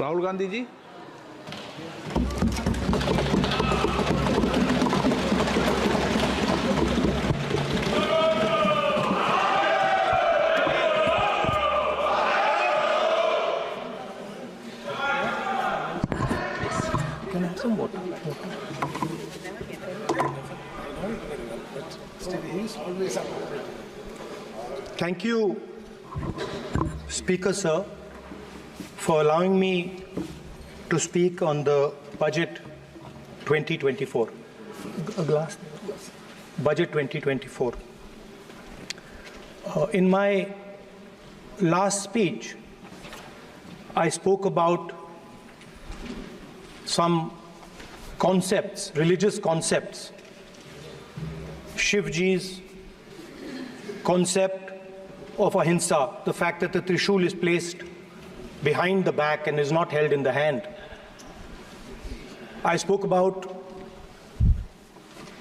Rahul Gandhi ji. Can I have some water? Thank you, Speaker Sir, for allowing me to speak on the Budget 2024. A glass. Budget 2024. In my last speech, I spoke about some concepts, religious concepts. Shivji's concept of ahimsa, the fact that the Trishul is placed behind the back and is not held in the hand. I spoke about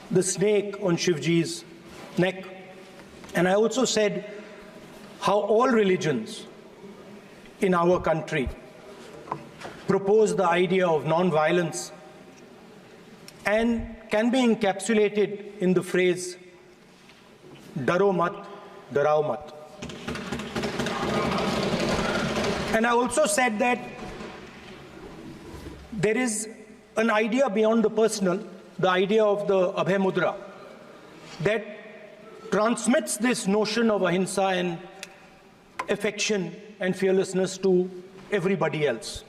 the snake on Shivji's neck. And I also said how all religions in our country propose the idea of non-violence and can be encapsulated in the phrase, Daro mat, darao mat. And I also said that there is an idea beyond the personal, the idea of the Abhay Mudra, that transmits this notion of ahimsa and affection and fearlessness to everybody else.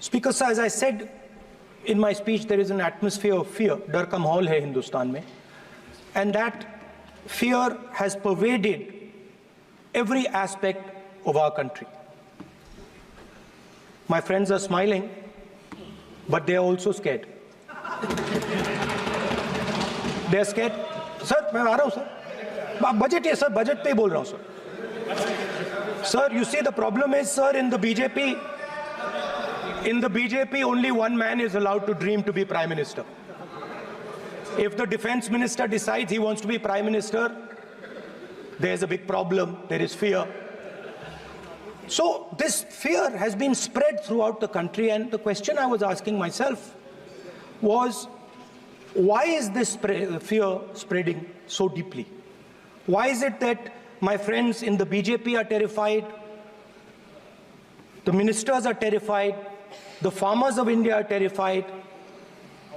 Speaker Sir, as I said in my speech, there is an atmosphere of fear, dar ka mahol hai Hindustan mein, and that fear has pervaded every aspect of our country. My friends are smiling, but they are also scared. They are scared. Sir, मैं आ रहा हूँ sir. Budget है sir, budget पे ही बोल रहा हूँ sir. Sir, you see the problem is sir, in the BJP only one man is allowed to dream to be Prime Minister. If the Defense Minister decides he wants to be Prime Minister, there's a big problem, there is fear. So this fear has been spread throughout the country, and the question I was asking myself was, why is this fear spreading so deeply? Why is it that my friends in the BJP are terrified, the ministers are terrified, the farmers of India are terrified,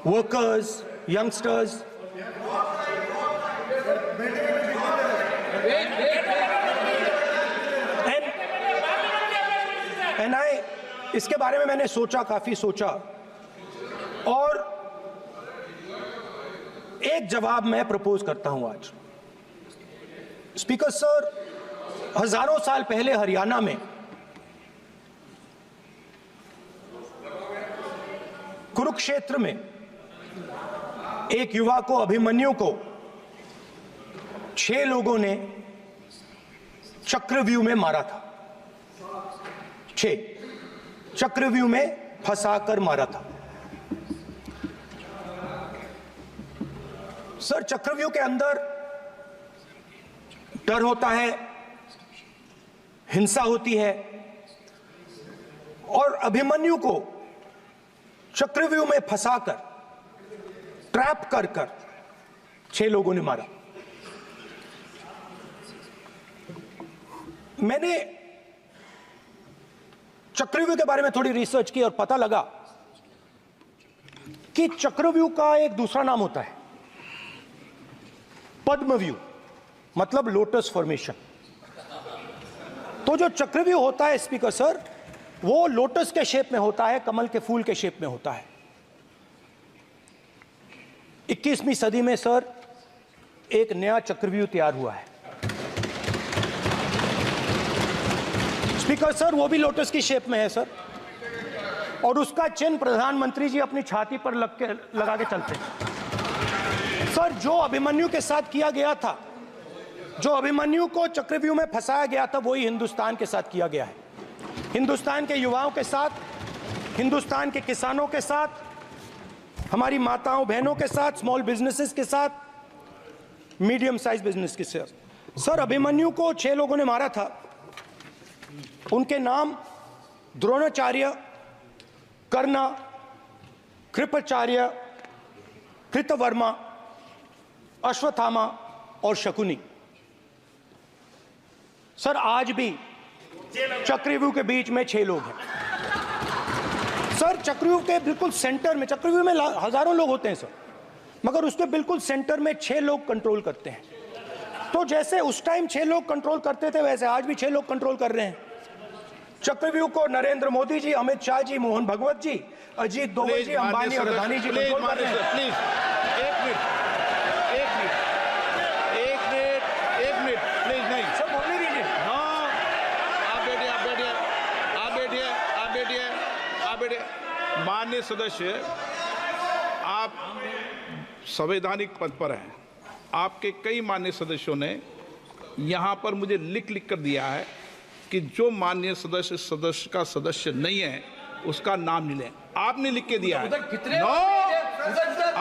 workers, youngsters? And इसके बारे में मैंने सोचा, काफी सोचा, और एक जवाब मैं प्रपोज करता हूं आज. स्पीकर सर, हजारों साल पहले हरियाणा में कुरुक्षेत्र में एक युवा को, अभिमन्यु को 6 लोगों ने चक्रव्यूह में मारा था. 6 चक्रव्यूह में फंसाकर मारा था. सर, चक्रव्यूह के अंदर डर होता है, हिंसा होती है, और अभिमन्यु को चक्रव्यूह में फंसाकर, ट्रैप कर 6 लोगों ने मारा. मैंने चक्रव्यूह के बारे में थोड़ी रिसर्च की और पता लगा कि चक्रव्यूह का एक दूसरा नाम होता है पद्मव्यूह, मतलब लोटस फॉर्मेशन. तो जो चक्रव्यूह होता है स्पीकर सर, वो लोटस के शेप में होता है, कमल के फूल के शेप में होता है. 21वीं सदी में सर एक नया चक्रव्यूह तैयार हुआ है स्पीकर सर, वो भी लोटस की शेप में है सर, और उसका चिन्ह प्रधानमंत्री जी अपनी छाती पर लगा के चलते हैं. सर, जो अभिमन्यु के साथ किया गया था, जो अभिमन्यु को चक्रव्यूह में फंसाया गया था, वही हिंदुस्तान के साथ किया गया है. हिंदुस्तान के युवाओं के साथ, हिंदुस्तान के किसानों के साथ, हमारी माताओं बहनों के साथ, स्मॉल बिजनेसेस के साथ, मीडियम साइज बिजनेस के साथ. सर, अभिमन्यु को 6 लोगों ने मारा था. उनके नाम द्रोणाचार्य, कर्ण, कृपाचार्य, कृतवर्मा, अश्वत्थामा और शकुनी। सर आज भी चक्रव्यूह के बीच में 6 लोग हैं। सर चक्रव्यूह के बिल्कुल सेंटर में, चक्रव्यूह में हजारों लोग होते हैं सर, मगर उसके बिल्कुल सेंटर में 6 लोग कंट्रोल करते हैं। तो जैसे उस टाइम 6 लोग कंट्रोल करते थे, वैसे आज भी 6 लोग कंट्रोल कर रहे हैं चक्रव्यूह को। नरेंद्र मोदी जी, अमित शाह जी, मोहन भगवत जी, अजीत दोवल जी, अंबानी और अदानी जी कंट्रोल कर रहे हैं। प्लीज एक मिनट प्लीज। नहीं सर बोलने दीजिए। हाँ, आप बैठिए। माननीय सदस्य, आप संवैधानिक पद पर हैं। आपके कई माननीय सदस्यों ने यहाँ पर मुझे लिख कर दिया है कि जो माननीय सदस्य का सदस्य नहीं है उसका नाम नहीं लें। आपने लिख के दिया है। नो,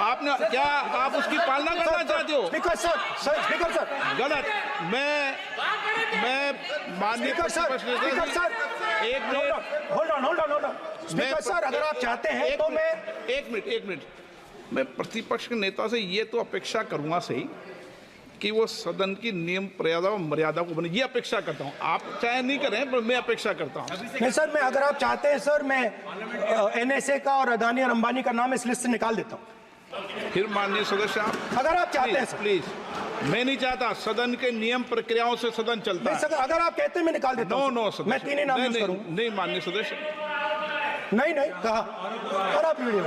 आपने क्या आप उसकी पालना करना चाहते हो? स्पीकर सर गलत। मैं माननीय स्पीकर सर एक minute, hold on speaker sir, अगर आप चाहते हैं तो मैं एक मिनट मैं प्रतिपक्ष के नेता से ये तो अपेक्षा करूंगा सही कि वो सदन की नियम मर्यादा को बने, ये अपेक्षा करता हूं। आप चाहे नहीं करें पर मैं अपेक्षा करता हूं। नहीं सर, मैं अगर आप चाहते हैं सर, मैं एनएसए का और अदानी और अंबानी का नाम इस लिस्ट से निकाल देता हूं। फिर माननीय सदस्य आप अगर आप चाहते हैं सर। प्लीज, मैं नहीं चाहता। सदन के नियम प्रक्रियाओं से सदन चलता है। सर अगर आप कहते हैं मैं निकाल देता हूं। नो सदस्य, मैं 3 ही नाम यूज करूंगा। नहीं माननीय सदस्य, नहीं कहा। और आप वीडियो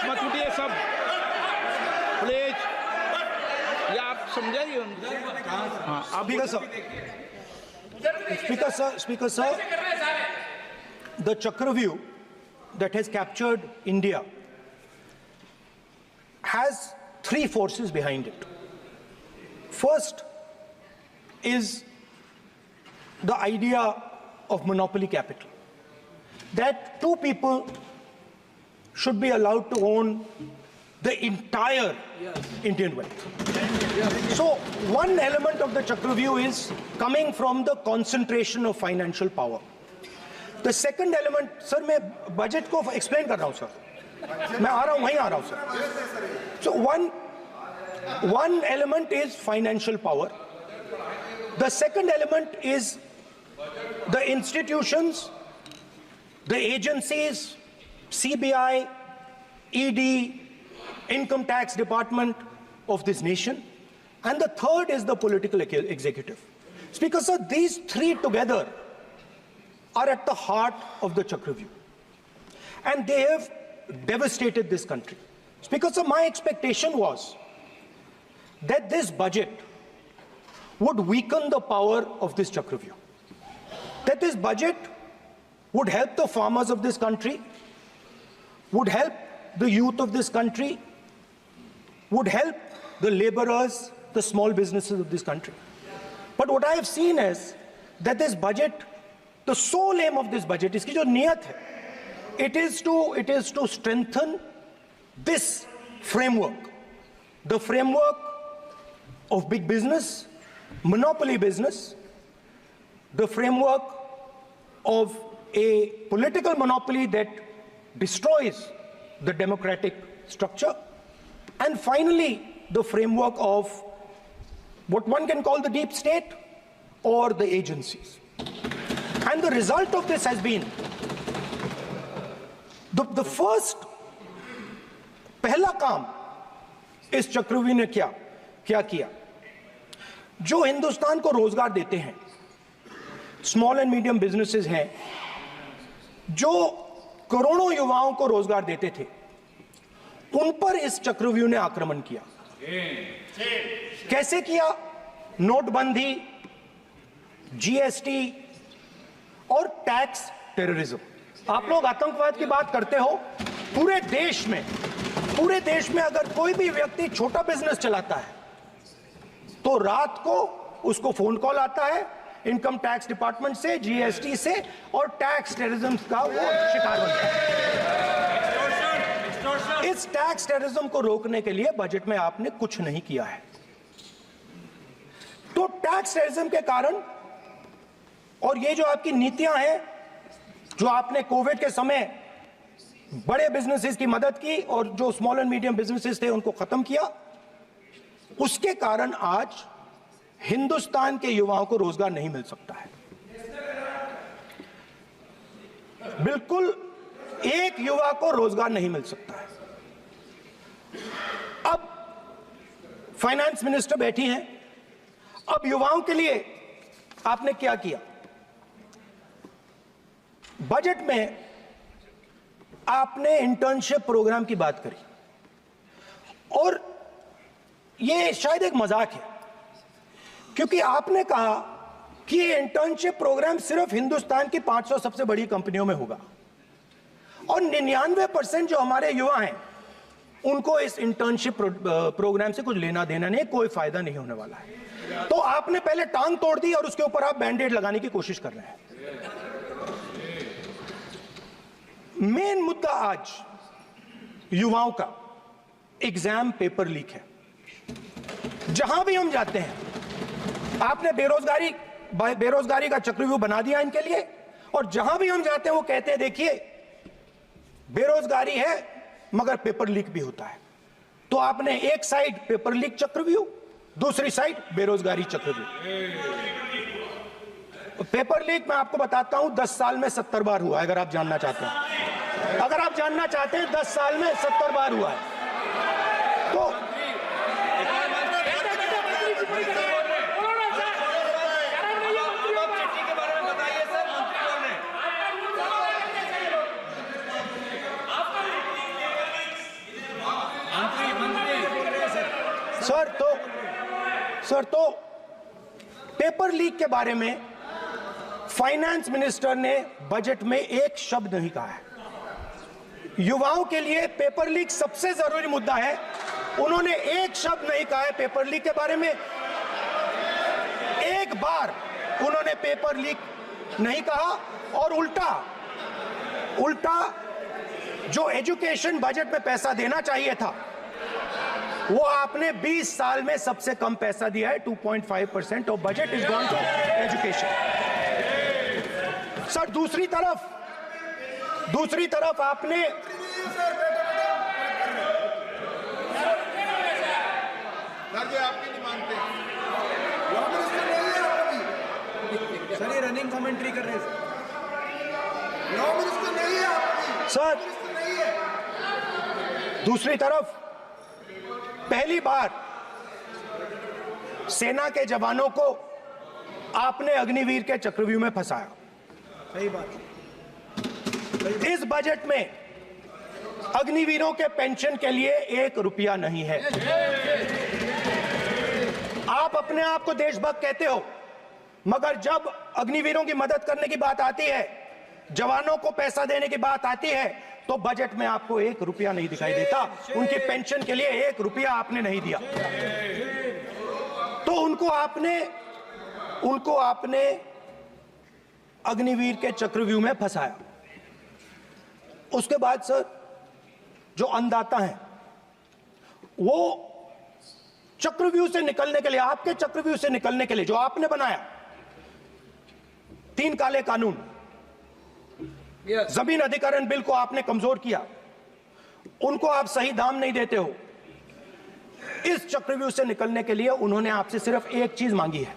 मत उठिए सब प्लीज, या आप समझाइए। हाँ, आप Speaker sir, the Chakravyuh that has captured India has 3 forces behind it. First is the idea of monopoly capital, that 2 people should be allowed to own the entire Indian wealth. So one element of the Chakravyuh is coming from the concentration of financial power. The second element, sir, मैं budget को explain कर रहा हूं sir, मैं आ रहा हूं, वहीं आ रहा हूं sir. So one element is financial power. The second element is the institutions, the agencies, CBI, ED, Income Tax Department of this nation, and the third is the political executive. Speaker sir, these 3 together are at the heart of the Chakravyuh, and they have devastated this country. Speaker sir, my expectation was that this budget would weaken the power of this Chakravyuh, that this budget would help the farmers of this country, would help the youth of this country, would help the laborers, the small businesses of this country. But what I have seen is that this budget, the sole aim of this budget, iski jo niyat hai, it is to strengthen this framework, the framework of big business, monopoly business, the framework of a political monopoly that destroys the democratic structure, and finally the framework of what one can call the deep state or the agencies. And the result of this has been the first पहला काम इस चक्रव्यूह ने क्या किया, जो हिंदुस्तान को रोजगार देते हैं, स्मॉल एंड मीडियम बिजनेसेस हैं, जो करोड़ों युवाओं को रोजगार देते थे, उन पर इस चक्रव्यूह ने आक्रमण किया। कैसे किया? नोटबंदी, जीएसटी और टैक्स टेररिज्म। आप लोग आतंकवाद की बात करते हो, पूरे देश में अगर कोई भी व्यक्ति छोटा बिजनेस चलाता है तो रात को उसको फोन कॉल आता है इनकम टैक्स डिपार्टमेंट से, जीएसटी से, और टैक्स टेररिज्म का वो शिकार बनता है। इस टैक्स टेररिज्म को रोकने के लिए बजट में आपने कुछ नहीं किया है। तो टैक्स टेररिज्म के कारण और ये जो आपकी नीतियां हैं, जो आपने कोविड के समय बड़े बिजनेसेस की मदद की और जो स्मॉल एंड मीडियम बिजनेसेस थे उनको खत्म किया, उसके कारण आज हिंदुस्तान के युवाओं को रोजगार नहीं मिल सकता है। बिल्कुल एक युवा को रोजगार नहीं मिल सकता है। अब फाइनेंस मिनिस्टर बैठी हैं, अब युवाओं के लिए आपने क्या किया? बजट में आपने इंटर्नशिप प्रोग्राम की बात करी और यह शायद एक मजाक है, क्योंकि आपने कहा कि ये इंटर्नशिप प्रोग्राम सिर्फ हिंदुस्तान की 500 सबसे बड़ी कंपनियों में होगा और 99% जो हमारे युवा हैं उनको इस इंटर्नशिप प्रोग्राम से कुछ लेना देना नहीं, कोई फायदा नहीं होने वाला है। तो आपने पहले टांग तोड़ दी और उसके ऊपर आप बैंडेड लगाने की कोशिश कर रहे हैं। मेन मुद्दा आज युवाओं का एग्जाम पेपर लीक है। जहां भी हम जाते हैं, आपने बेरोजगारी का चक्रव्यूह बना दिया इनके लिए, और जहां भी हम जाते हैं वो कहते हैं देखिए बेरोजगारी है मगर पेपर लीक भी होता है। तो आपने एक साइड पेपर लीक चक्रव्यूह, दूसरी साइड बेरोजगारी चक्रव्यूह। पेपर लीक मैं आपको बताता हूं 10 साल में 70 बार हुआ है। अगर आप जानना चाहते हैं, 10 साल में 70 बार हुआ है। तो सर तो पेपर लीक के बारे में फाइनेंस मिनिस्टर ने बजट में एक शब्द नहीं कहा है। युवाओं के लिए पेपर लीक सबसे जरूरी मुद्दा है, उन्होंने एक शब्द नहीं कहा है पेपर लीक के बारे में। एक बार उन्होंने पेपर लीक नहीं कहा और उल्टा जो एजुकेशन बजट में पैसा देना चाहिए था वो आपने 20 साल में सबसे कम पैसा दिया है। 2.5% of budget is gone to education. Sir दूसरी तरफ आपने आपकी नहीं मानते सर, ये रनिंग कमेंट्री कर रहे हैं सर। दूसरी तरफ पहली बार सेना के जवानों को आपने अग्निवीर के चक्रव्यूह में फंसाया। सही बात। इस बजट में अग्निवीरों के पेंशन के लिए 1 रुपया नहीं है। आप अपने आप को देशभक्त कहते हो, मगर जब अग्निवीरों की मदद करने की बात आती है, जवानों को पैसा देने की बात आती है, तो बजट में आपको 1 रुपया नहीं दिखाई देता। उनकी पेंशन के लिए 1 रुपया आपने नहीं दिया। तो उनको आपने अग्निवीर के चक्रव्यूह में फंसाया। उसके बाद सर जो अन्नदाता हैं वो चक्रव्यूह से निकलने के लिए, आपके चक्रव्यूह से निकलने के लिए जो आपने बनाया 3 काले कानून, जमीन अधिग्रहण बिल को आपने कमजोर किया, उनको आप सही दाम नहीं देते हो। इस चक्रव्यूह से निकलने के लिए उन्होंने आपसे सिर्फ एक चीज मांगी है,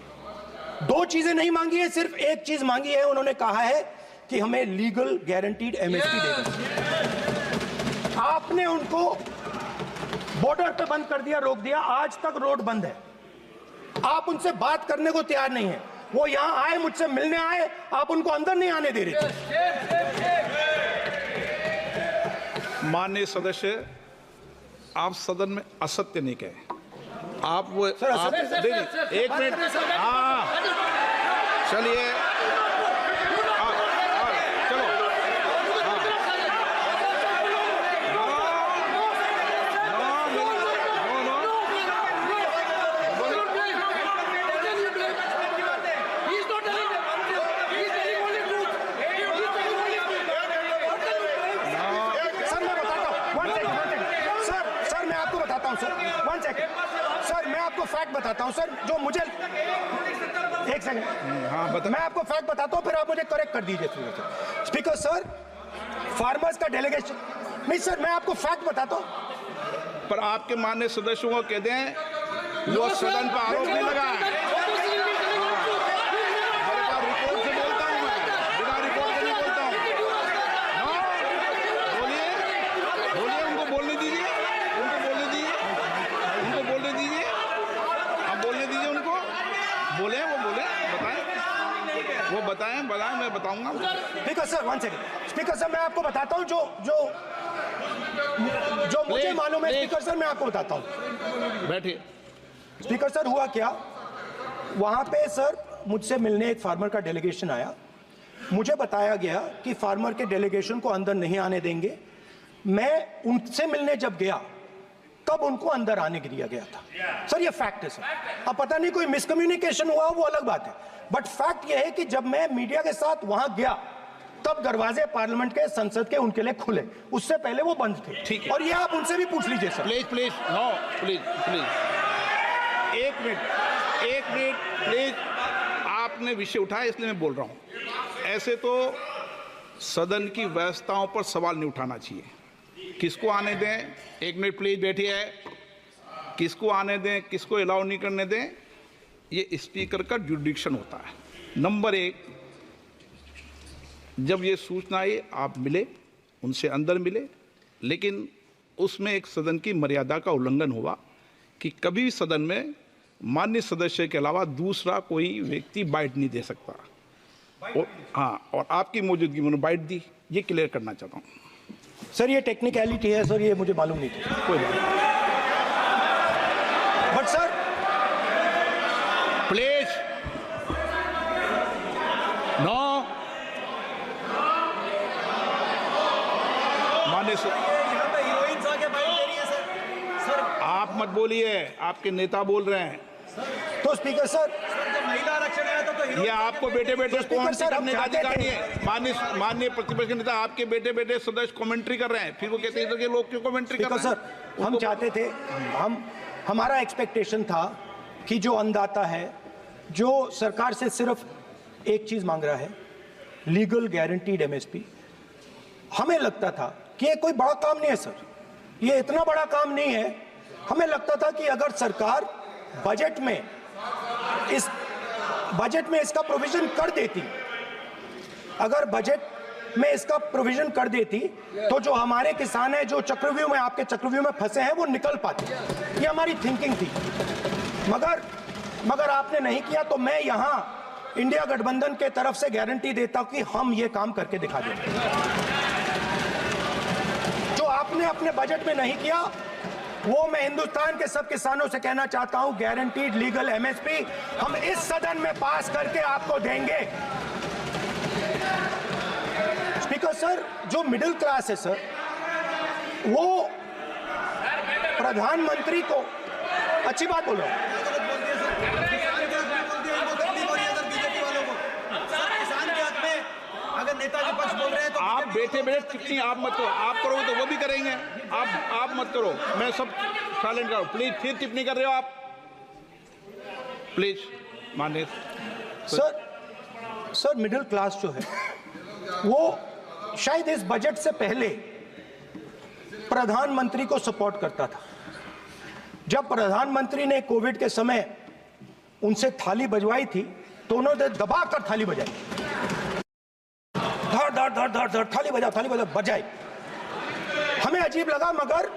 2 चीजें नहीं मांगी है, सिर्फ एक चीज मांगी है। उन्होंने कहा है कि हमें लीगल गारंटीड एमएसपी दे दो। आपने उनको बॉर्डर पे बंद कर दिया, रोक दिया। आज तक रोड बंद है। आप उनसे बात करने को तैयार नहीं है। वो यहां आए, मुझसे मिलने आए, आप उनको अंदर नहीं आने दे रहे थे। माननीय सदस्य, आप सदन में असत्य नहीं कहे। आप वो सर, आप देखिए, एक मिनट। हाँ चलिए, चलो। सर मैं बताता हूं, 1 सेकंड। बताता हूँ सर, 1 सेकेंड सर, मैं आपको फैक्ट बताता हूँ सर, जो मुझे 1 सेकेंड, हाँ बता। मैं आपको फैक्ट बताता हूँ, फिर आप मुझे करेक्ट कर दीजिए स्पीकर सर। फार्मर्स का डेलीगेशन नहीं सर, मैं आपको फैक्ट बताता हूँ। पर आपके माननीय सदस्यों को कह दें वो सदन पर आरोप नहीं लगाए। रिपोर्ट से बोलता हूँ मैं, बिना रिपोर्ट के नहीं बोलता हूँ। हाँ, बोलिए बोलिए, उनको बोलने दीजिए, उनको बोलने दीजिए, उनको बोलने दीजिए, आप बोलने दीजिए उनको, बोले वो बोले, बताएं वो बताएं, मैं बताऊंगा। Speaker sir 1 second, speaker sir मैं आपको बताता हूँ जो मुझे मालूम है स्पीकर सर, मैं आपको बताता हूँ। बैठिए। स्पीकर सर हुआ क्या, वहां पे सर मुझसे मिलने एक फार्मर का डेलीगेशन आया, मुझे बताया गया कि फार्मर के डेलीगेशन को अंदर नहीं आने देंगे। मैं उनसे मिलने जब गया तब उनको अंदर आने के दिया गया था सर, ये फैक्ट है सर। अब पता नहीं कोई मिसकम्युनिकेशन हुआ वो अलग बात है, बट फैक्ट ये है कि जब मैं मीडिया के साथ वहां गया तब दरवाजे पार्लियामेंट के, संसद के उनके लिए खुले, उससे पहले वो बंद थे। ठीक है। और ये आप उनसे भी पूछ लीजिए sir. Please please no, please please 1 minute please, आपने विषय उठाया इसलिए मैं बोल रहा हूं। ऐसे तो सदन की व्यवस्थाओं पर सवाल नहीं उठाना चाहिए। किसको आने दें, 1 मिनट प्लीज बैठिए, किसको आने दें किसको अलाउ नहीं करने दें, ये स्पीकर का जुडिक्शन होता है। नंबर 1, जब ये सूचना आई आप मिले, उनसे अंदर मिले, लेकिन उसमें एक सदन की मर्यादा का उल्लंघन हुआ कि कभी भी सदन में माननीय सदस्य के अलावा दूसरा कोई व्यक्ति बाइट नहीं दे सकता। और आपकी मौजूदगी में बाइट दी, ये क्लियर करना चाहता हूँ सर। ये टेक्निकलिटी है सर, ये मुझे मालूम नहीं था, कोई बात नहीं। बट सर प्लीज नो, माननीय हीरोइंस आके बाइट दे रही है सर। आप मत बोलिए, आपके नेता बोल रहे हैं। तो स्पीकर सर, जब महिला आरक्षण आया था तो ये आपको बेटे बेटे स्पीकर सर, हम करने का चाहते अधिकार थे। है। माननीय प्रतिपक्ष के नेता आपके बेटे बेटे सदस्य कमेंट्री कर रहे हैं, फिर वो कहते हैं कि लोग क्यों कमेंट्री कर स्पीकर रहे हैं। सर, हम चाहते थे, हमारा एक्सपेक्टेशन था कि जो अन्नदाता है, जो सरकार से सिर्फ एक चीज मांग रहा है, लीगल गारंटीड एमएसपी। हमें लगता था कि ये कोई बड़ा काम नहीं है सर, ये इतना बड़ा काम नहीं है। हमें लगता था कि अगर सरकार बजट में इसका प्रोविजन कर देती, अगर बजट में इसका प्रोविजन कर देती, तो जो हमारे किसान हैं जो चक्रव्यूह में, आपके चक्रव्यूह में फंसे हैं, वो निकल पाते। ये हमारी थिंकिंग थी, मगर आपने नहीं किया। तो मैं यहां इंडिया गठबंधन के तरफ से गारंटी देता हूं कि हम ये काम करके दिखा देंगे। जो आपने अपने बजट में नहीं किया, वो मैं हिंदुस्तान के सब किसानों से कहना चाहता हूं, गारंटीड लीगल एमएसपी हम इस सदन में पास करके आपको देंगे। स्पीकर सर, जो मिडिल क्लास है सर, वो प्रधानमंत्री को, अच्छी बात बोल रहा हूं, अगर नेताजी पक्ष बोल रहे हैं तो आप बैठे बैठे टिप्पणी आप मत करो, आप करोगे तो वो भी करेंगे। आप मत करो, मैं सब साइलेंट करो प्लीज। फिर टिप्पणी कर रहे हो आप, प्लीज माननीय सर मिडिल क्लास जो है वो शायद इस बजट से पहले प्रधानमंत्री को सपोर्ट करता था। जब प्रधानमंत्री ने कोविड के समय उनसे थाली बजवाई थी तो उन्होंने दबाकर थाली बजाई, धड़ धड़ धड़ धड़ धड़ थाली बजाओ बजाई। हमें अजीब लगा, मगर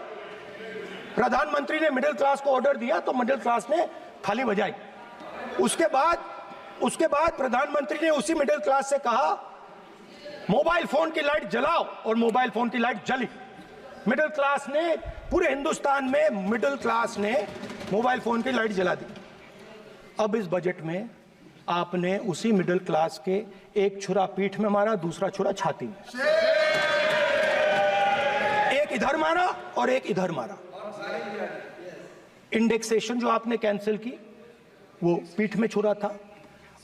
प्रधानमंत्री ने मिडिल क्लास को ऑर्डर दिया तो मिडिल क्लास ने थाली बजाई। उसके बाद प्रधानमंत्री ने उसी मिडिल क्लास से कहा मोबाइल फोन की लाइट जलाओ, और मोबाइल फोन की लाइट जली। मिडिल क्लास ने, पूरे हिंदुस्तान में मिडिल क्लास ने मोबाइल फोन की लाइट जला दी। अब इस बजट में आपने उसी मिडिल क्लास के एक छुरा पीठ में मारा, दूसरा छुरा छाती में, एक इधर मारा और एक इधर मारा। इंडेक्सेशन जो आपने कैंसिल की वो पीठ में छुरा था,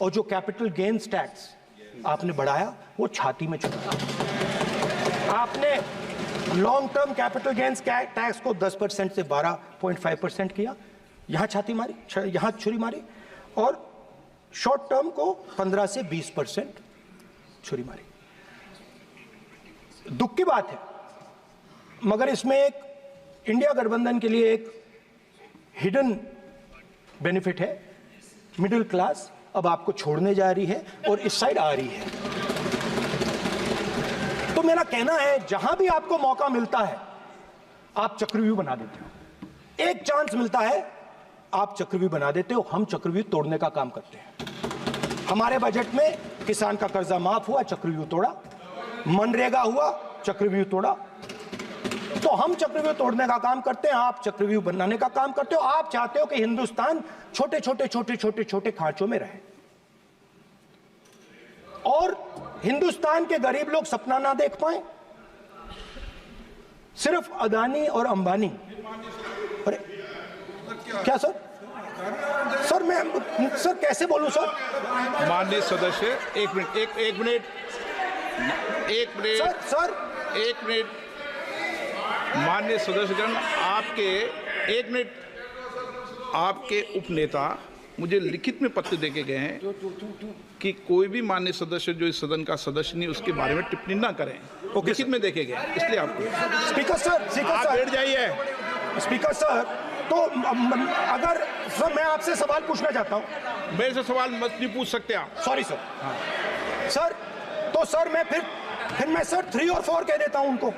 और जो कैपिटल गेन्स टैक्स आपने बढ़ाया वो छाती में छुरा था। Long term capital gains tax को 10% से 12.5% किया, यहां छाती मारी, यहां छुरी मारी, और शॉर्ट टर्म को 15 से 20% छुरी मारी। दुख की बात है, मगर इसमें एक इंडिया गठबंधन के लिए एक हिडन बेनिफिट है। मिडिल क्लास अब आपको छोड़ने जा रही है और इस साइड आ रही है। तो मेरा कहना है, जहां भी आपको मौका मिलता है आप चक्रव्यूह बना देते हो। एक चांस मिलता है आप चक्रव्यूह बना देते हो। हम चक्रव्यूह तोड़ने का काम करते हैं। हमारे बजट में किसान का कर्जा माफ हुआ, चक्रव्यूह तोड़ा। मनरेगा हुआ, चक्रव्यूह तोड़ा। तो हम चक्रव्यूह तोड़ने का काम करते हैं, आप चक्रव्यूह बनाने का काम करते हो। आप चाहते हो कि हिंदुस्तान छोटे छोटे छोटे छोटे छोटे खांचों में रहे और हिंदुस्तान के गरीब लोग सपना ना देख पाए। सिर्फ अदानी और अंबानी। अरे क्या सर? सर मैं सर कैसे बोलूं सर? माननीय सदस्य, एक मिनट, एक मिनट सर एक मिनट। माननीय सदस्यगण, एक मिनट, आपके उपनेता मुझे लिखित में पत्र देके गए हैं कि कोई भी माननीय सदस्य जो इस सदन का सदस्य नहीं उसके बारे में टिप्पणी ना करें। लिखित में देखे गए, इसलिए आपको। स्पीकर सर, आप बैठ जाइए। स्पीकर सर, तो अगर सर मैं आपसे सवाल पूछना चाहता हूं। मेरे से सवाल मत नहीं पूछ सकते आप। Sorry sir. सर तो सर मैं फिर मैं सर 3 और 4 कह देता हूं उनको।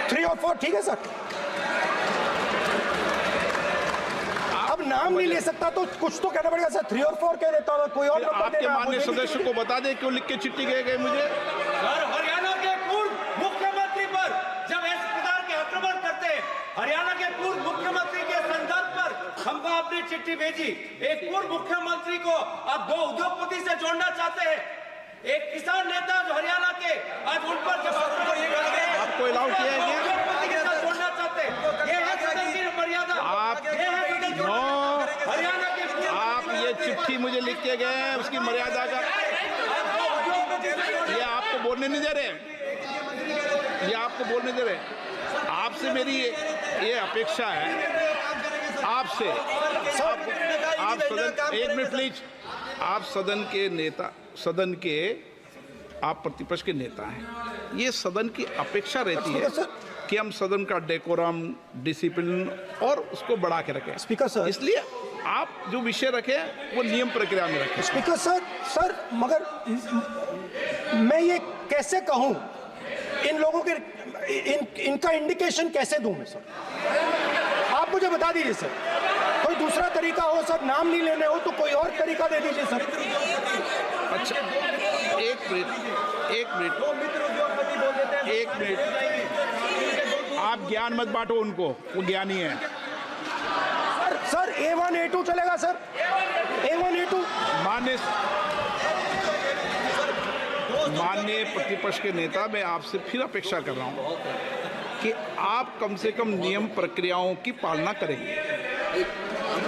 3 और 4 ठीक है सर? अब नाम नहीं ले सकता तो कुछ तो कहना पड़ेगा सर। 3 और 4 कह देता हूं, कोई और नंबर आपके देना। माननीय सदस्य को बता दें क्यों लिख के चिट्ठी गए मुझे। सर, हरियाणा के पूर्व मुख्यमंत्री पर जब इस प्रकार के आक्रमण करते हैं, हरियाणा के पूर्व मुख्यमंत्री के संदर्भ पर हमको आपने चिट्ठी भेजी। एक पूर्व मुख्यमंत्री को आप 2 उद्योगपति से जोड़ना चाहते हैं, एक किसान नेता जो हरियाणा के, आज उन पर जब आपको अलाउ किया है क्या? उद्योगपति के साथ जोड़ना चाहते हैं, ये है सदन की मर्यादा। आप हरियाणा के आप ये चिट्ठी मुझे लिख के गए हैं, उसकी मर्यादा का ये आपको बोलने नहीं दे रहे, ये आपको बोलने दे रहे। आपसे मेरी ये अपेक्षा है आपसे। आप सदन, एक मिनट प्लीज। आप सदन के नेता, सदन के आप प्रतिपक्ष के नेता हैं। ये सदन की अपेक्षा रहती है कि हम सदन का डेकोरम, डिसिप्लिन और उसको बढ़ा के रखें। स्पीकर सर, इसलिए आप जो विषय रखें वो नियम प्रक्रिया में रखें। स्पीकर सर मगर मैं ये कैसे कहूं, इन लोगों के इनका इंडिकेशन कैसे दूं मैं सर? आप मुझे बता दीजिए सर। कोई दूसरा तरीका हो सर, नाम नहीं लेने हो तो कोई और तरीका दे दीजिए सर। अच्छा, एक मिनट, आप ज्ञान मत बांटो उनको, वो ज्ञानी है। सर A1 A2 चलेगा सर? A1 A2। माननीय प्रतिपक्ष के नेता, मैं आपसे फिर अपेक्षा कर रहा हूं कि आप कम से कम नियम प्रक्रियाओं की पालना करेंगे।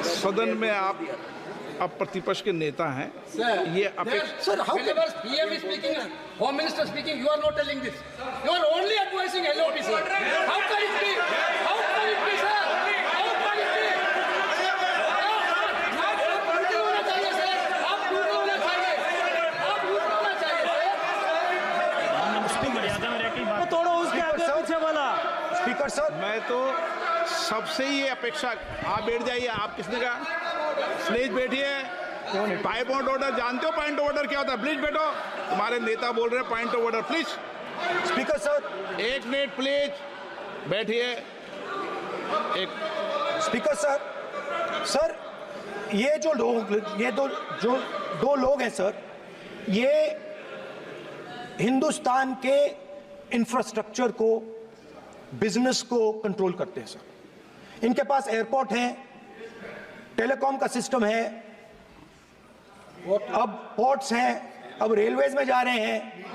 सदन में आप प्रतिपक्ष के नेता हैं, ये अपेक्षा। Sir how PM is speaking, Home Minister speaking, you are not telling this. You are only advising LOP, sir. How can it be? How can it be, sir? How can it be? आप पूर्ण होना चाहिए, sir. आप पूर्ण होना चाहिए। आप पूर्ण होना चाहिए, सर। मर्यादा में रहकर बात तोड़ो, उसके आगे पीछे वाला। स्पीकर सर, मैं तो सबसे ये अपेक्षा। आप बैठ जाइए। आप किसने कहा? प्लीज बैठिए। पॉइंट ऑफ ऑर्डर जानते हो? पॉइंट ऑफ ऑर्डर क्या होता है? प्लीज बैठो। तुम्हारे नेता बोल रहे हैं point of order, please. Speaker sir, 1 minute please, बैठिए। एक स्पीकर सर, ये जो दो लोग हैं सर, ये हिंदुस्तान के इंफ्रास्ट्रक्चर को, बिजनेस को कंट्रोल करते हैं सर। इनके पास एयरपोर्ट है, टेलीकॉम का सिस्टम है, अब पोर्ट्स हैं, अब रेलवेज में जा रहे हैं।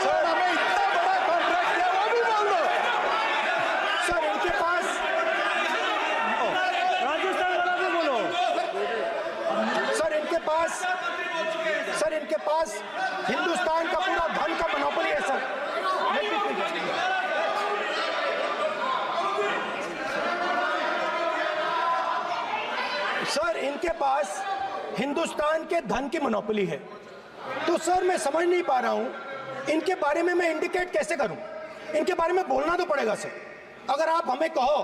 सर हमें इतना बड़ा कॉन्ट्रैक्ट है, वो भी बोल दो सर। इनके पास राजस्थान वाला भी बोलो। सर इनके पास हिंदुस्तान का हिंदुस्तान के धन की मोनोपोली है। तो सर मैं समझ नहीं पा रहा हूं इनके बारे में मैं इंडिकेट कैसे करूं। इनके बारे में बोलना तो पड़ेगा सर। अगर आप हमें कहो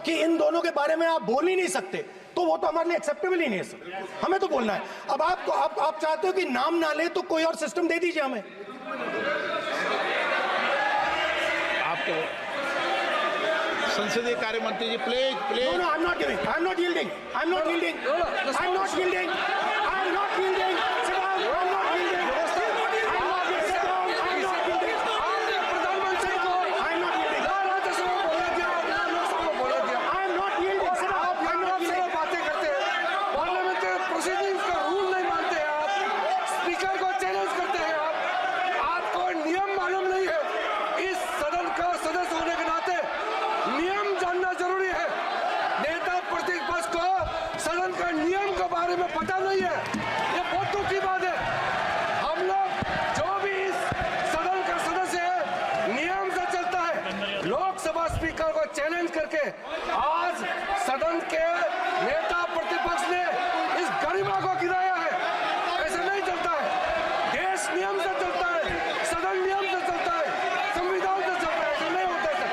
कि इन दोनों के बारे में आप बोल ही नहीं सकते तो वो तो हमारे लिए एक्सेप्टेबल ही नहीं है सर। हमें तो बोलना है। अब आप चाहते हो कि नाम ना ले तो कोई और सिस्टम दे दीजिए हमें। आपको संसदीय कार्य मंत्री जी please please. No, I'm not giving. I'm not yielding. I'm not yielding. I'm not yielding. I'm not yielding. Sit down. I'm not yielding. I'm not yielding. Sit down. I'm not yielding. प्रधानमंत्री को I'm not yielding. Rajya Sabha में बोला दिया, लोकसभा में बोला दिया। I'm not yielding. Sit down. आप I'm not से yielding. बातें करते हैं, पार्लियामेंट्री प्रोसीडिंग्स का रूल नहीं मानते हैं आप, स्पीकर को चैलेंज करते हैं आपको नियम मालूम नहीं है। इस सदन का सदस्य होने के नाते नियम जानना जरूरी है। नेता प्रतिपक्ष को सदन का नियम के बारे में पता नहीं है, ये बहुत दुख की बात है। हम लोग जो भी इस सदन का सदस्य है नियम से चलता है। लोकसभा स्पीकर को चैलेंज करके आज सदन के नेता प्रतिपक्ष ने इस गरिमा को गिराया है। ऐसे नहीं चलता है। देश नियम से चलता है, सदन नियम से चलता है, संविधान से चलता है। ऐसे नहीं होता है sir.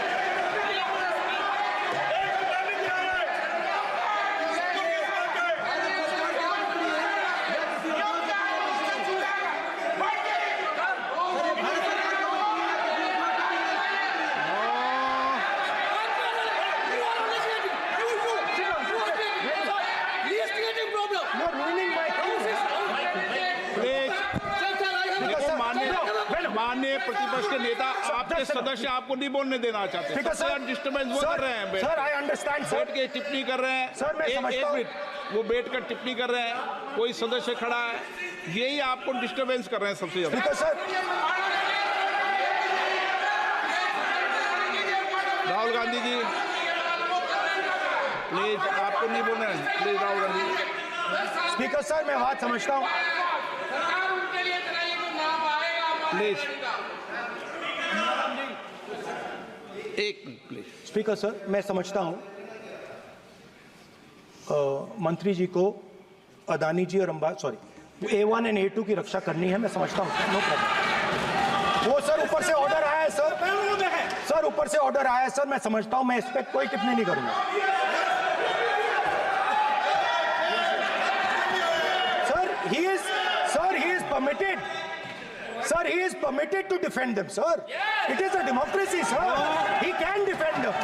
You're ruining my case. Please देखो माननीय प्रतिपक्ष के नेता आपके सर, सदस्य आपको नहीं बोलने देना चाहते। ठीक है सबसे सर। डिस्टर्बेंस वो कर रहे हैं बैठ सर आई अंडरस्टैंड बैठ सर। के टिप्पणी कर रहे हैं। सर, मैं एक समझता हूं। मिनट वो बैठ कर टिप्पणी कर रहे हैं, कोई सदस्य खड़ा है, यही आपको डिस्टर्बेंस कर रहे हैं सबसे ज्यादा। ठीक है सर। राहुल गांधी जी प्लीज, आपको नहीं बोलना है, please Rahul Gandhi. Speaker sir मैं बात समझता हूँ। प्लीज एक मिनट प्लीज। स्पीकर सर मैं समझता हूँ मंत्री जी को अदानी जी और A1 एंड A2 की रक्षा करनी है। मैं समझता हूँ, नो प्रॉब्लम। वो सर ऊपर से ऑर्डर आया है सर। सर ऊपर से ऑर्डर आया है सर, मैं समझता हूँ। मैं इस पर कोई टिप्पणी नहीं करूंगा। Sir he is permitted. Sir, he is permitted to defend them, sir. It is a democracy, sir. He can defend them.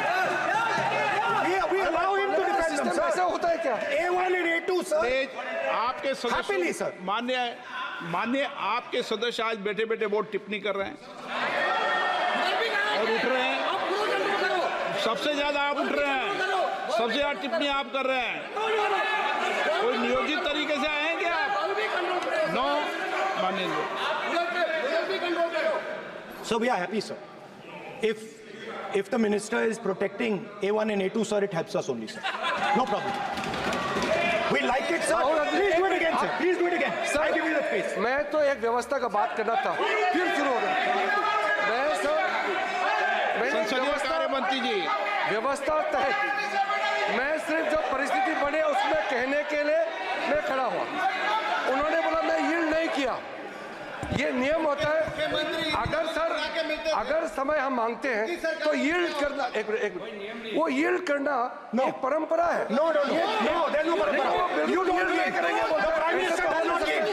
We allow him to defend them, ऐसा sir. होता है क्या? A1 and A2, sir. Please आपके Happily, सदस्य sir. मान्य आपके सदस्य आज बैठे बैठे बहुत टिप्पणी कर रहे हैं और उठ रहे हैं। सबसे ज्यादा आप उठ रहे हैं, सबसे ज्यादा टिप्पणी आप कर रहे हैं। कोई नियोजित तरीके से आए हैं क्या आप? नो मानिए। So we are happy, sir. If the minister is protecting A1 and A2, sir, it helps us only, sir. No problem. We like it, sir. Please do it again, sir. Please do it again. Sir, I give you the space. मैं तो एक व्यवस्था का बात करना था, फिर शुरू हो गया। मैंने संसदीय कार्य मंत्री जी व्यवस्था तहत मैं सिर्फ जो परिस्थिति बने उसमें कहने के लिए मैं खड़ा हुआ। उन्होंने बोला मैं यील्ड नहीं किया। ये नियम होता है। अगर समय हम मांगते हैं तो यील्ड करना, एक मिनट, वो यील्ड करना एक परंपरा है। No, there's no problem. You don't नहीं yield. करेंगे The Prime Minister does not yield.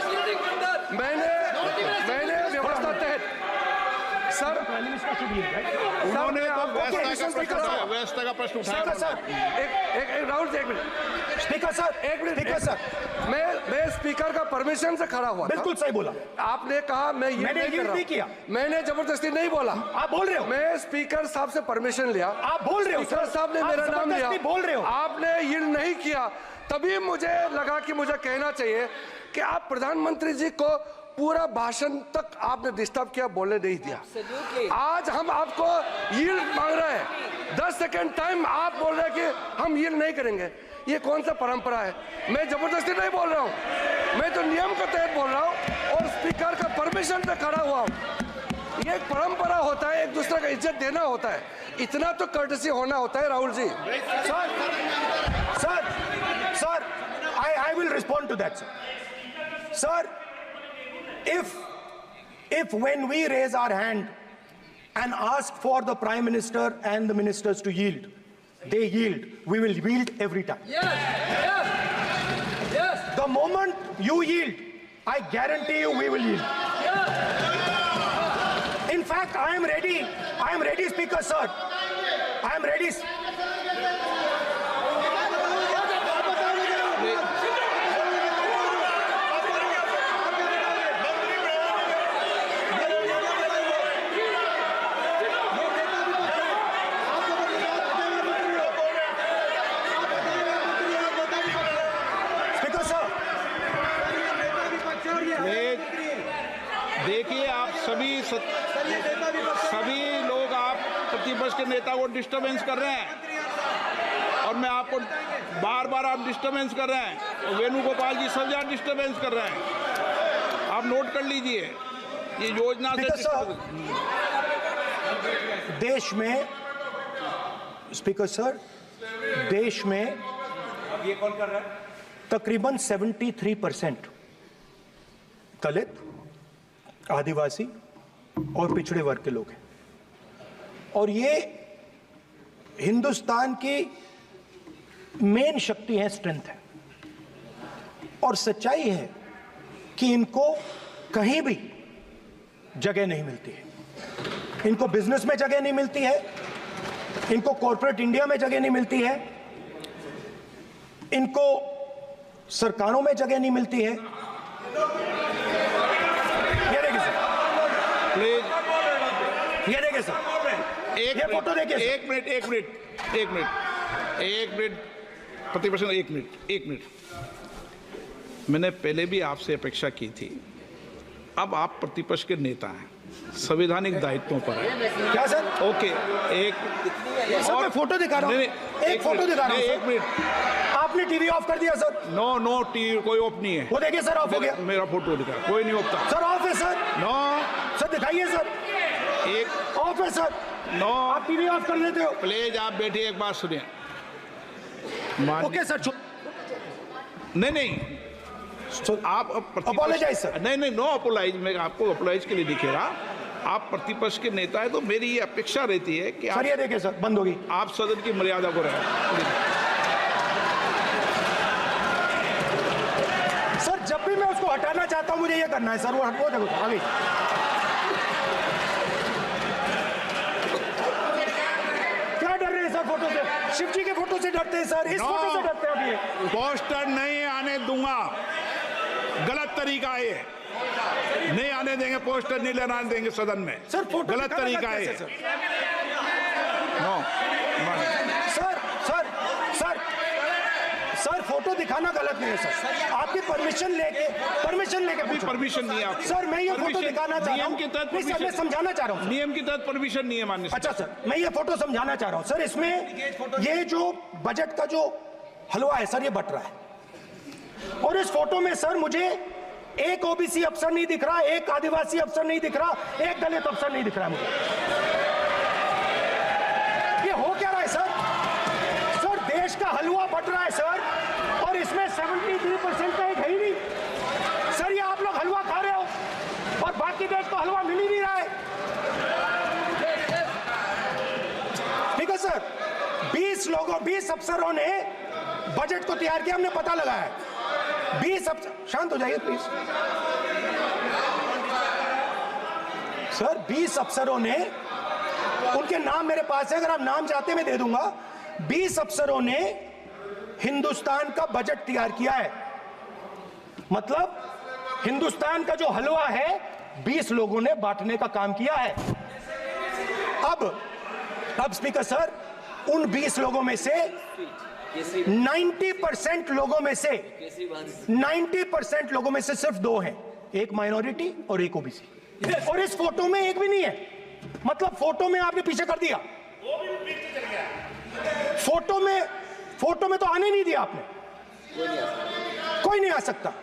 मैंने व्यवस्था तहत sir Prime Minister should yield, right? उन्होंने तो Okay, व्यवस्था का प्रश्न उठाया। Speaker, sir. एक राहुल जी, एक मिनट Speaker, sir. एक मिनट Speaker, sir. मैं स्पीकर का परमिशन से खड़ा हुआ था। बिल्कुल सही बोला। आपने कहा मैं ये मैंने नहीं कर yield रहा नहीं किया। मैंने जबरदस्ती नहीं बोला। आप बोल रहे हो। मैं स्पीकर साहब से परमिशन लिया। आप बोल रहे हो, स्पीकर सर। साहब ने आप मेरा नाम लिया। जबरदस्ती बोल रहे हो। आपने यील्ड नहीं किया, तभी मुझे लगा कि मुझे कहना चाहिए कि आप प्रधानमंत्री जी को पूरा भाषण तक आपने डिस्टर्ब किया, बोलने नहीं दिया। आज हम आपको यील्ड मांग रहे हैं, 10 सेकंड टाइम आप बोल रहे हैं कि हम यील्ड नहीं करेंगे। ये कौन सा परंपरा है? मैं जबरदस्ती नहीं बोल रहा हूँ, मैं तो नियम के तहत बोल रहा हूँ और स्पीकर का परमिशन से खड़ा हुआ हूँ। ये एक परंपरा होता है, एक दूसरे का इज्जत देना होता है, इतना तो कर्टसी होना होता है। Rahul ji sir I will respond to that, sir. Sir, if when we raise our hand and ask for the Prime Minister and the ministers to yield, they yield, we will yield every time. Yes. The moment you yield, I guarantee you we will yield. In fact, I am ready, Speaker, sir. I am ready. देखिए, आप सभी लोग आप प्रतिपक्ष के नेता को disturbance कर रहे हैं और मैं आपको बार-बार आप डिस्टर्बेंस कर रहे हैं और वेणुगोपाल जी सब जगह डिस्टर्बेंस कर रहे हैं। आप नोट कर लीजिए, ये योजना से देश में, स्पीकर सर, देश में अब ये कौन कर रहा है? तकरीबन 73% दलित, आदिवासी और पिछड़े वर्ग के लोग हैं और ये हिंदुस्तान की मेन शक्ति है, स्ट्रेंथ है। और सच्चाई है कि इनको कहीं भी जगह नहीं मिलती है। इनको बिजनेस में जगह नहीं मिलती है, इनको कॉर्पोरेट इंडिया में जगह नहीं मिलती है, इनको सरकारों में जगह नहीं मिलती है। ये देखिए सर, ये फोटो देखिए। एक मिनट प्रतिपक्ष, एक मिनट। मैंने पहले भी आपसे अपेक्षा की थी, अब आप प्रतिपक्ष के नेता हैं, संवैधानिक दायित्वों पर है। क्या सर? ओके, एक सर मैं फोटो दिखा रहा हूँ, एक फोटो दिखा रहा हूँ। एक मिनट, आपने टीवी ऑफ कर दिया सर? नो टीवी कोई ऑफ नहीं है। वो देखिए सर, ऑफ हो गया। मेरा फोटो दिखा, कोई नहीं ऑफ था सर। ऑफ है सर? नो सर दिखाइए सर, एक ऑफ है सर। नो, आप टीवी ऑफ कर लेते हो? प्लीज आप बैठिए, एक बात सुनिए। ओके सर, नहीं आप अपोलोजाइज सर। नहीं, नो अपोलाइज। मैं आपको अपोलाइज के लिए दिखेगा, आप प्रतिपक्ष के नेता है तो मेरी ये अपेक्षा रहती है कि सर ये देखिए सर, बंद होगी। आप सदन की मर्यादा को रखें। सर जब भी मैं उसको हटाना चाहता हूं मुझे ये करना है सर, वो देखो आगे। क्या डर रहे हैं सर फोटो से? शिव जी के फोटो से डरते हैं सर, इस फोटो से डरते हैं। अभी पोस्टर नहीं आने दूंगा, गलत तरीका है, नहीं आने देंगे, पोस्टर नहीं लेना देंगे सदन में। सर फोटो गलत तरीका है। नो सर फोटो दिखाना गलत नहीं है सर। आपकी परमिशन लेके परमिशन नहीं है आपकी। सर मैं ये फोटो दिखाना चाह रहा हूँ, मैं समझाना चाह रहा हूँ। नियम के तहत परमिशन नहीं है माननीय। अच्छा सर, मैं ये फोटो समझाना चाह रहा हूँ सर। इसमें ये जो बजट का जो हलवा है सर, ये बट रहा है और इस फोटो में सर मुझे एक ओबीसी अफसर नहीं दिख रहा, एक आदिवासी अफसर नहीं दिख रहा, एक दलित अफसर नहीं दिख रहा मुझे। ये हो क्या रहा है सर? सर देश का हलवा बट रहा है सर और इसमें 73% का एक है ही नहीं सर। ये आप लोग हलवा खा रहे हो और बाकी देश को हलवा मिल ही नहीं रहा है। ठीक है सर, 20 अफसरों ने बजट को तैयार किया, हमने पता लगाया। 20 अफसर, शांत हो जाइए प्लीज सर। 20 अफसरों ने, उनके नाम मेरे पास है, अगर आप नाम चाहते मैं दे दूंगा। 20 अफसरों ने हिंदुस्तान का बजट तैयार किया है। मतलब हिंदुस्तान का जो हलवा है 20 लोगों ने बांटने का काम किया है। अब स्पीकर सर, उन 20 लोगों में से 90% लोगों में से सिर्फ 2 हैं, एक माइनॉरिटी और एक ओबीसी। और इस फोटो में एक भी नहीं है। मतलब फोटो में आपने पीछे कर दिया, फोटो में तो आने नहीं दिया आपने, कोई नहीं आ सकता।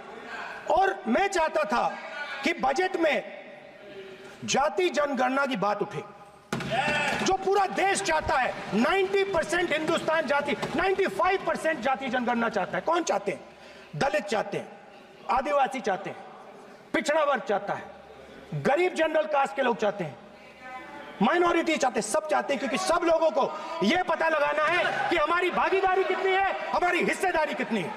और मैं चाहता था कि बजट में जाति जनगणना की बात उठे, जो पूरा देश चाहता है। 90% हिंदुस्तान जाति, 95% जाति जनगणना चाहता है। कौन चाहते हैं? दलित चाहते हैं, आदिवासी चाहते हैं, पिछड़ा वर्ग चाहता है, गरीब जनरल कास्ट के लोग चाहते हैं, माइनॉरिटी चाहते हैं, सब चाहते हैं, क्योंकि सब लोगों को यह पता लगाना है कि हमारी भागीदारी कितनी है, हमारी हिस्सेदारी कितनी है।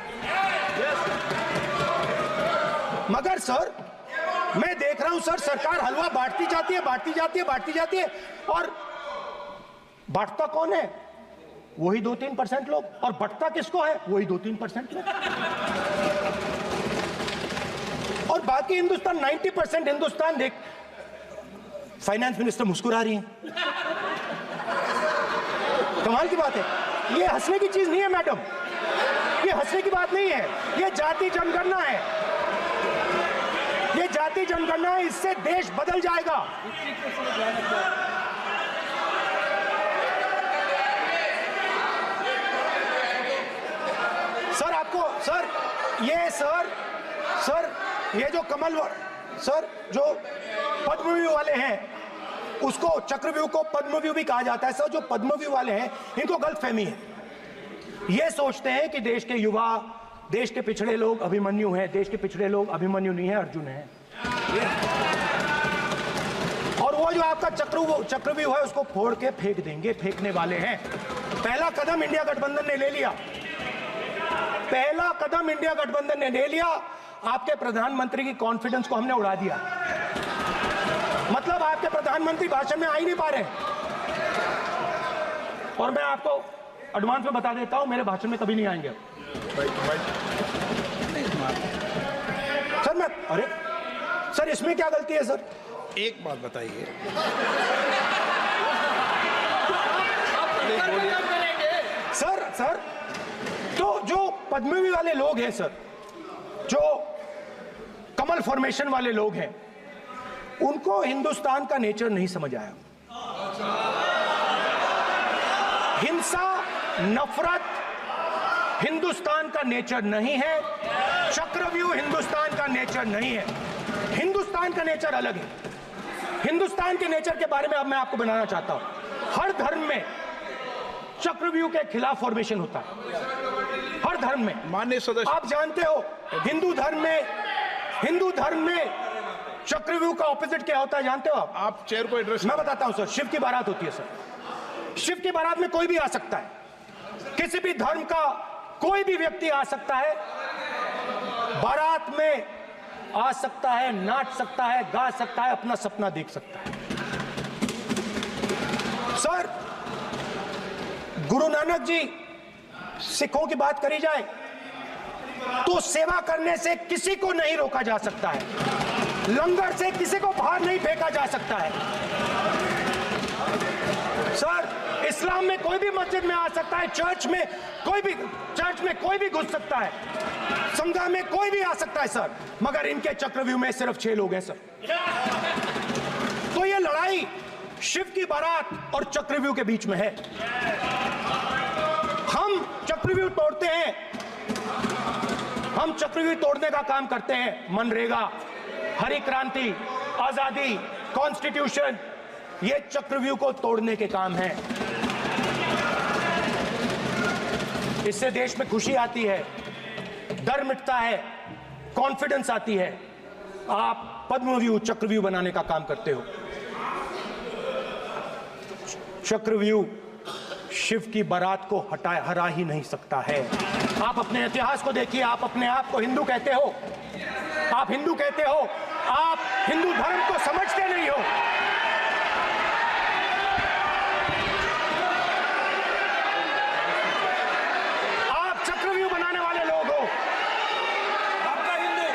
मगर सर मैं देख रहा हूं सर, सरकार हलवा बांटती जाती है, बांटती जाती है, बांटती जाती है, और बांटता कौन है? वही 2-3% लोग, और बंटता किसको है? वही 2-3% लोग, और बाकी हिंदुस्तान 90% हिंदुस्तान देख। फाइनेंस मिनिस्टर मुस्कुरा रही हैं, कमाल की बात है। ये हंसने की चीज नहीं है मैडम, ये हंसने की बात नहीं है, ये जाति जनगणना है, ये जाति जनगणना है, इससे देश बदल जाएगा। सर आपको सर ये जो कमल सर जो पद्मव्यूह वाले हैं, उसको चक्रव्यूह को पद्मव्यूह भी कहा जाता है। सर जो पद्मव्यूह वाले हैं इनको गलतफहमी है, ये सोचते हैं कि देश के युवा, देश के पिछड़े लोग अभिमन्यु हैं, देश के पिछड़े लोग अभिमन्यु नहीं है, अर्जुन है। और वो जो आपका चक्रव्यूह है उसको फोड़ के फेंक देंगे, फेंकने वाले हैं। पहला कदम इंडिया गठबंधन ने ले लिया, पहला कदम इंडिया गठबंधन ने ले लिया। आपके प्रधानमंत्री की कॉन्फिडेंस को हमने उड़ा दिया, मतलब आपके प्रधानमंत्री भाषण में आ ही नहीं पा रहे। और मैं आपको एडवांस में बता देता हूं, मेरे भाषण में कभी नहीं आएंगे सर। अरे सर इसमें क्या गलती है सर? एक बात बताइए, सर तो जो पद्मव्यूह वाले लोग हैं सर, जो कमल फॉर्मेशन वाले लोग हैं, उनको हिंदुस्तान का नेचर नहीं समझ आया। हिंसा, नफरत हिंदुस्तान का नेचर नहीं है, चक्रव्यूह हिंदुस्तान का नेचर नहीं है। हिंदुस्तान का नेचर अलग है। हिंदुस्तान के नेचर के बारे में अब मैं आपको बनाना चाहता हूं। हर धर्म में चक्रव्यूह के खिलाफ फॉर्मेशन होता है, हर धर्म में। माननीय सदस्य, आप जानते हो हिंदू धर्म में चक्रव्यूह का ऑपोजिट क्या होता है, जानते हो आप चेयर को एड्रेस। मैं बताता हूं सर, शिव की बारात होती है सर, शिव की बारात में कोई भी आ सकता है, किसी भी धर्म का कोई भी व्यक्ति आ सकता है, बारात में आ सकता है, नाच सकता है, गा सकता है, अपना सपना देख सकता है। सर गुरु नानक जी, सिखों की बात करी जाए तो सेवा करने से किसी को नहीं रोका जा सकता है, लंगर से किसी को बाहर नहीं फेंका जा सकता है। सर इस्लाम में कोई भी मस्जिद में आ सकता है, चर्च में कोई भी घुस सकता है, संघा में कोई भी आ सकता है सर, मगर इनके चक्रव्यूह में सिर्फ 6 लोग हैं सर। तो ये लड़ाई शिव की बारात और चक्रव्यूह के बीच में है। हम चक्रव्यूह तोड़ते हैं, हम चक्रव्यूह तोड़ने का काम करते हैं। मनरेगा, हरी क्रांति, आजादी, कॉन्स्टिट्यूशन, ये चक्रव्यूह को तोड़ने के काम हैं। इससे देश में खुशी आती है, डर मिटता है, कॉन्फिडेंस आती है। आप पद्मव्यूह चक्रव्यूह बनाने का काम करते हो। चक्रव्यूह शिव की बारात को हरा ही नहीं सकता है। आप अपने इतिहास को देखिए, आप अपने आप को हिंदू कहते हो, आप हिंदू कहते हो, आप हिंदू धर्म को समझते नहीं हो। आप चक्रव्यूह बनाने वाले लोग हो। आपका हिंदू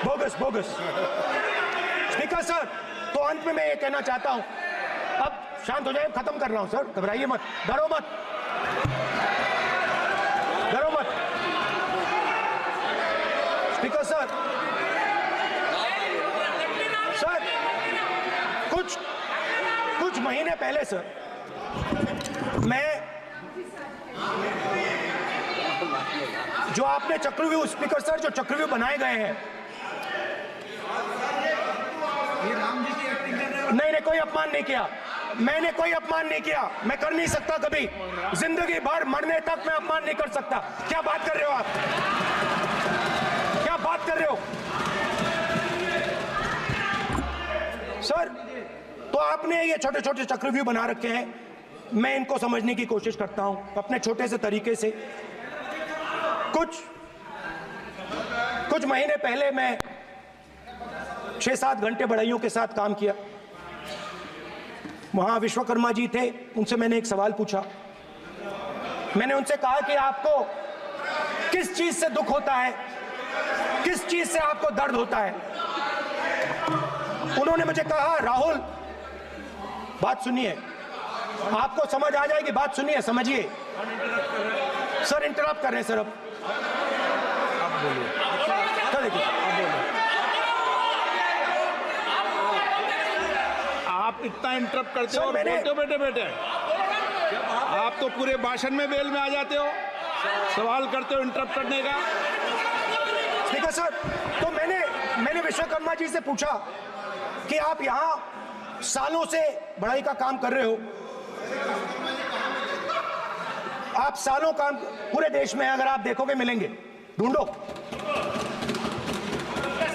बोगस। स्पीकर सर, तो अंत में मैं ये कहना चाहता हूं, अब शांत हो जाए, खत्म कर रहा हूं सर, घबराइए मत, डरो मत। स्पीकर सर, कुछ महीने पहले सर, मैं जो आपने चक्रव्यूह, स्पीकर सर, जो चक्रव्यूह बनाए गए हैं, नहीं, कोई अपमान नहीं किया। मैंने कोई अपमान नहीं किया, मैं कर नहीं सकता कभी, जिंदगी भर मरने तक मैं अपमान नहीं कर सकता। क्या बात कर रहे हो आप? क्या बात कर रहे हो सर? तो आपने ये छोटे छोटे चक्रव्यूह बना रखे हैं, मैं इनको समझने की कोशिश करता हूं अपने छोटे से तरीके से। कुछ महीने पहले मैं 6-7 घंटे बढ़इयों के साथ काम किया। वहां विश्वकर्मा जी थे, उनसे मैंने एक सवाल पूछा। मैंने उनसे कहा कि आपको किस चीज से दुख होता है, किस चीज से आपको दर्द होता है? उन्होंने मुझे कहा, राहुल बात सुनिए, आपको समझ आ जाएगी, बात सुनिए, समझिए। सर इंटरप्ट कर रहे हैं सर, अब बोलिए, देखिए आप इतना इंटरप्ट करते हो और बोलते हो बेटे आप तो पूरे भाषण में बेल में आ जाते हो, सवाल करते हो इंटरप्ट करने का। ठीक है सर, तो मैंने विश्वकर्मा जी से पूछा कि आप यहां सालों से बढ़ाई का काम कर रहे हो, आप सालों काम पूरे देश में अगर आप देखोगे मिलेंगे, ढूंढो,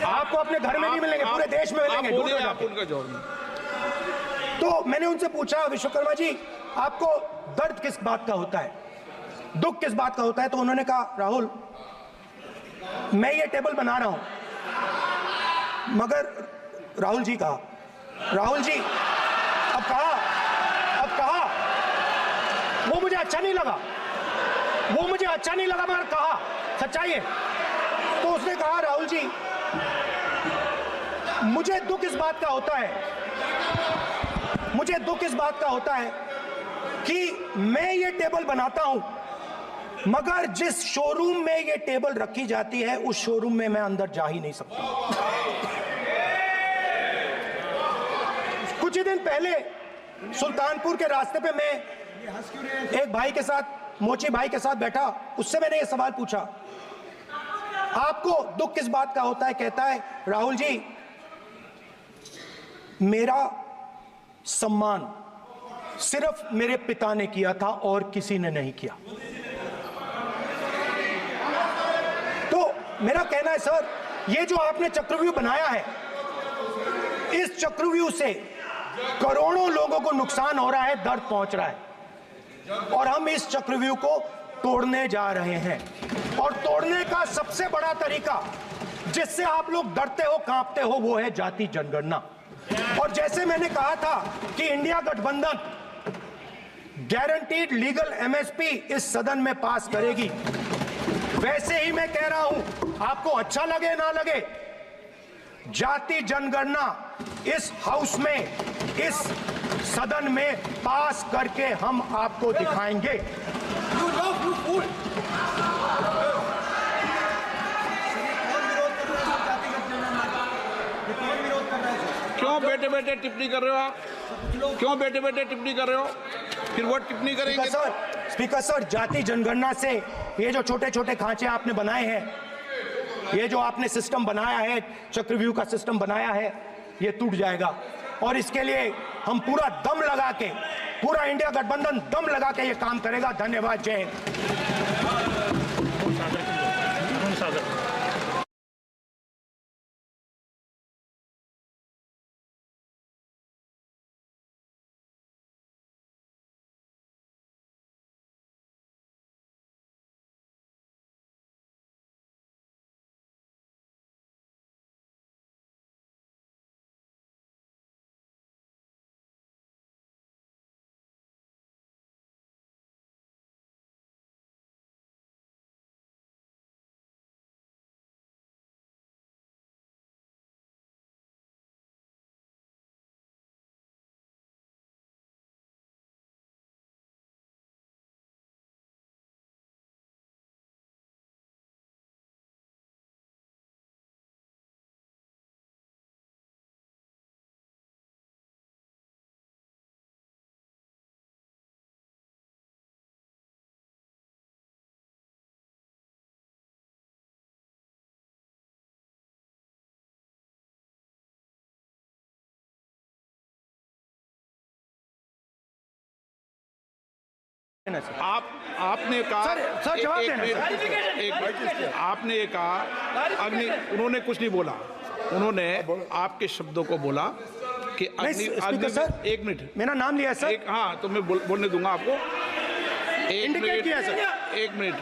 आपको अपने घर में नहीं मिलेंगे, पूरे देश में मिलेंगे, ढूंढो जाके। तो मैंने उनसे पूछा, विश्वकर्मा जी आपको दर्द किस बात का होता है, दुख किस बात का होता है? तो उन्होंने कहा, राहुल मैं ये टेबल बना रहा हूं, मगर राहुल जी कहा, राहुल जी अब कहा वो मुझे अच्छा नहीं लगा, मगर कहा सच्चाई है। तो उसने कहा, राहुल जी मुझे दुख इस बात का होता है कि मैं ये टेबल बनाता हूं, मगर जिस शोरूम में ये टेबल रखी जाती है उस शोरूम में मैं अंदर जा ही नहीं सकता। कुछ ही दिन पहले सुल्तानपुर के रास्ते पे मैं एक भाई के साथ, मोची भाई के साथ बैठा, उससे मैंने ये सवाल पूछा, आपको दुख किस बात का होता है? कहता है, राहुल जी मेरा सम्मान सिर्फ मेरे पिता ने किया था और किसी ने नहीं किया। तो मेरा कहना है सर, ये जो आपने चक्रव्यूह बनाया है, इस चक्रव्यूह से करोड़ों लोगों को नुकसान हो रहा है, दर्द पहुंच रहा है, और हम इस चक्रव्यूह को तोड़ने जा रहे हैं। और तोड़ने का सबसे बड़ा तरीका जिससे आप लोग डरते हो, कांपते हो, वो है जाति जनगणना। और जैसे मैंने कहा था कि इंडिया गठबंधन गारंटीड लीगल एमएसपी इस सदन में पास करेगी, वैसे ही मैं कह रहा हूं, आपको अच्छा लगे ना लगे, जाति जनगणना इस हाउस में, इस सदन में पास करके हम आपको दिखाएंगे। क्यों बेटे बेटे टिप्पणी कर रहे हो आप? क्यों बेटे बेटे टिप्पणी कर रहे हो? फिर वो टिप्पणी करेंगे। स्पीकर सर, जाति जनगणना से ये जो छोटे छोटे खांचे आपने बनाए हैं, ये जो आपने सिस्टम बनाया है, चक्रव्यूह का सिस्टम बनाया है, ये टूट जाएगा। और इसके लिए हम पूरा दम लगा के, पूरा इंडिया गठबंधन दम लगा के ये काम करेगा। धन्यवाद, जय हिंद। देना सर। आपने कहा सर, जवाब एक देना, मिनट, आपने ये कहा उन्होंने कुछ नहीं बोला, उन्होंने आपके शब्दों को बोला कि स्पीकर सर, एक मिनट, मेरा नाम लिया है सर। हाँ तो मैं बोलने दूंगा आपको। एक इंडिकेट किया है सर। मिनट,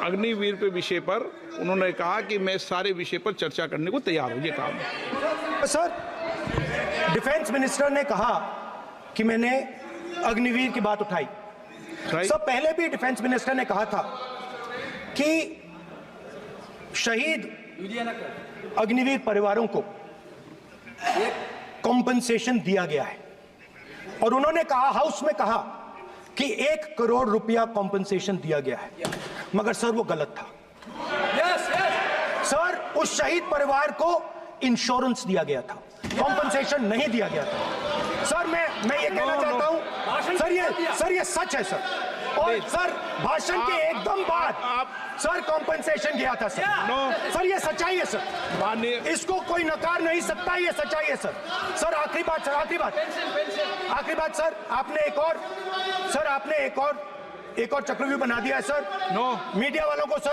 अग्निवीर पे विषय पर उन्होंने कहा कि मैं सारे विषय पर चर्चा करने को तैयार हूं, ये कहा। सर, डिफेंस मिनिस्टर ने कहा कि मैंने अग्निवीर की बात उठाई। सर, पहले भी डिफेंस मिनिस्टर ने कहा था कि शहीद अग्निवीर परिवारों को कॉम्पनसेशन दिया गया है, और उन्होंने कहा, हाउस में कहा कि 1 करोड़ रुपया कॉम्पनसेशन दिया गया है, मगर सर वो गलत था। सर, उस शहीद परिवार को इंश्योरेंस दिया गया था, कॉम्पनसेशन नहीं दिया गया था। सर, मैं ये कहना चाहता हूं सर, ये सच है सर। और सर, भाषण के एकदम बाद सर कॉम्पनसेशन गया था सर। सर, ये सच्चाई है सर, इसको कोई नकार नहीं सकता, ये सच्चाई है सर। सर, आखिरी बात सर, आखिरी बात सर, आपने एक और चक्रव्यूह बना दिया है सर। मीडिया वालों को सर